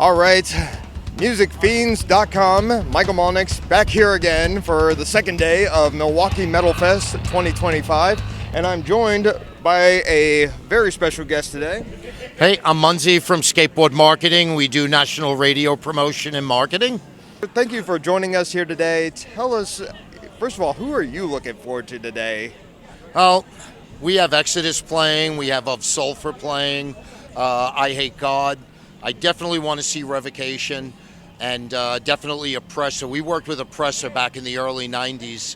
All right, musicfiends.com, Michael Malnick's back here again for the second day of Milwaukee Metal Fest 2025, and I'm joined by a very special guest today. Hey, I'm Munsey from Skateboard Marketing. We do national radio promotion and marketing. Thank you for joining us here today. Tell us, first of all, who are you looking forward to today? Well, we have Exodus playing, we have Of Sulfur playing, I Hate God. I definitely want to see Revocation, and definitely Oppressor. We worked with Oppressor back in the early 90s.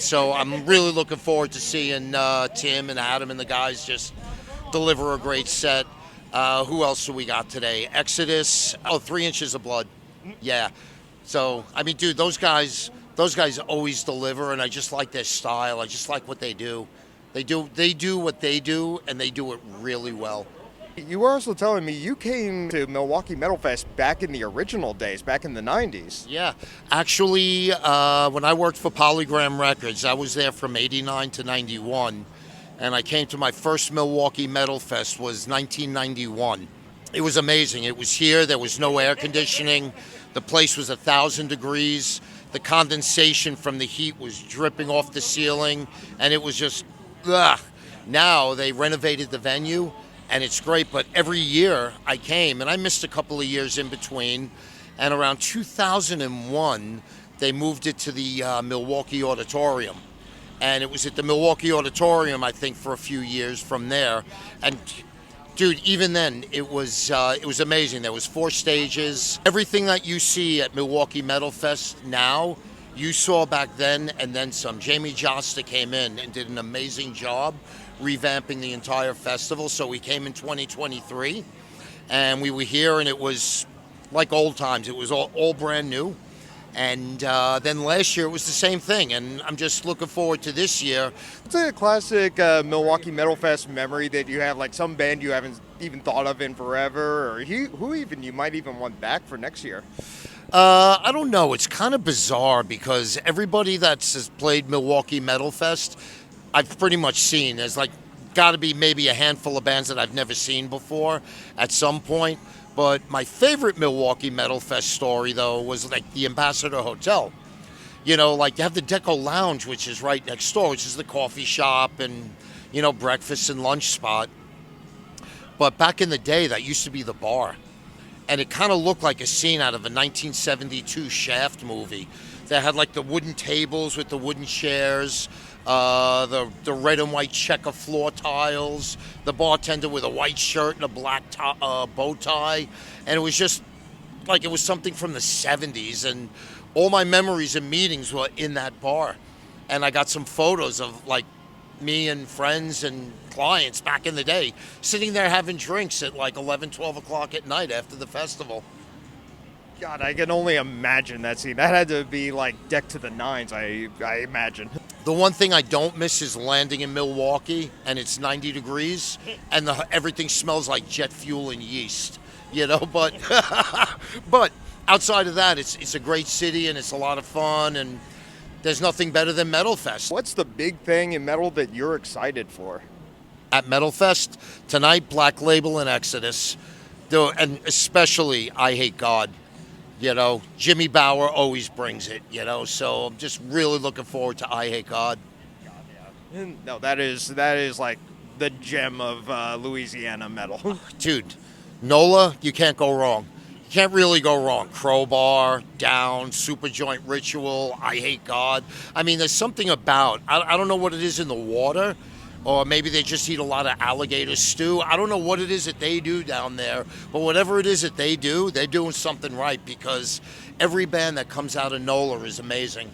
So I'm really looking forward to seeing Tim and Adam and the guys just deliver a great set. Who else do we got today? Exodus. Oh, 3 Inches of Blood. Yeah. So, I mean, dude, those guys always deliver, and I just like their style. I just like what they do. They do what they do, and they do it really well. You were also telling me you came to Milwaukee Metal Fest back in the original days, back in the 90s. Yeah. Actually, when I worked for Polygram Records, I was there from 89 to 91, and I came to my first Milwaukee Metal Fest was 1991. It was amazing. It was here. There was no air conditioning. The place was 1,000 degrees. The condensation from the heat was dripping off the ceiling, and it was just, ugh. Now they renovated the venue, and it's great, but every year I came, and I missed a couple of years in between, and around 2001, they moved it to the Milwaukee Auditorium. And it was at the Milwaukee Auditorium, I think, for a few years from there. And dude, even then, it was amazing. There was 4 stages. Everything that you see at Milwaukee Metal Fest now, you saw back then, and then some. Jasta came in and did an amazing job revamping the entire festival. So we came in 2023, and we were here, and it was like old times. It was all brand new. And then last year it was the same thing, and I'm just looking forward to this year. What's a classic Milwaukee Metal Fest memory that you have, like some band you haven't even thought of in forever, or who even you might even want back for next year? I don't know. It's kind of bizarre because everybody that's played Milwaukee Metal Fest, I've pretty much seen. There's like got to be maybe a handful of bands that I've never seen before at some point. But my favorite Milwaukee Metal Fest story, though, was like the Ambassador Hotel. You know, like you have the Deco Lounge, which is right next door, which is the coffee shop and, you know, breakfast and lunch spot. But back in the day, that used to be the bar. And it kind of looked like a scene out of a 1972 Shaft movie. They had like the wooden tables with the wooden chairs, the red and white checker floor tiles, the bartender with a white shirt and a black bow tie, and it was just like it was something from the 70s, and all my memories and meetings were in that bar. And I got some photos of like me and friends and clients back in the day sitting there having drinks at like 11, 12 o'clock at night after the festival. God, I can only imagine that scene. That had to be like decked to the nines, I imagine. The one thing I don't miss is landing in Milwaukee, and it's 90 degrees, and everything smells like jet fuel and yeast, you know. But but outside of that, it's a great city, and it's a lot of fun, and there's nothing better than Metal Fest. What's the big thing in metal that you're excited for? At Metal Fest tonight, Black Label and Exodus, and especially I Hate God. You know, Jimmy Bauer always brings it, you know, so I'm just really looking forward to I Hate God. God, yeah. No, that is like the gem of Louisiana metal. Dude, NOLA, you can't go wrong. You can't really go wrong. Crowbar, Down, Superjoint Ritual, I Hate God. I mean, there's something about, I don't know what it is in the water, or maybe they just eat a lot of alligator stew. I don't know what it is that they do down there, but whatever it is that they do, they're doing something right, because every band that comes out of NOLA is amazing.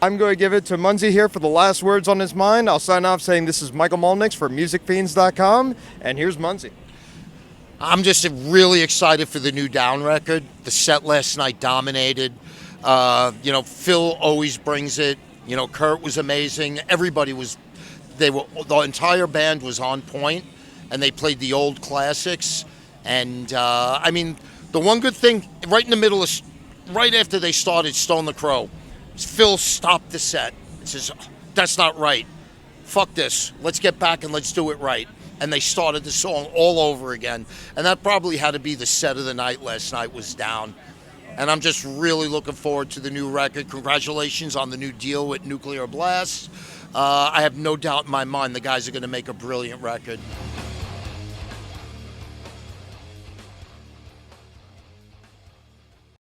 I'm going to give it to Munsey here for the last words on his mind. I'll sign off saying this is Michael Malnick for musicfiends.com, and here's Munsey. I'm just really excited for the new Down record. The set last night dominated. You know, Phil always brings it. You know, Kurt was amazing. Everybody was. The entire band was on point, and they played the old classics. And I mean, the one good thing, right in the middle of, right after they started Stone the Crow, Phil stopped the set. He says, "That's not right. Fuck this. Let's get back and let's do it right." and they started the song all over again. And that probably had to be the set of the night last night, was Down. And I'm just really looking forward to the new record. Congratulations on the new deal with Nuclear Blast. I have no doubt in my mind the guys are going to make a brilliant record.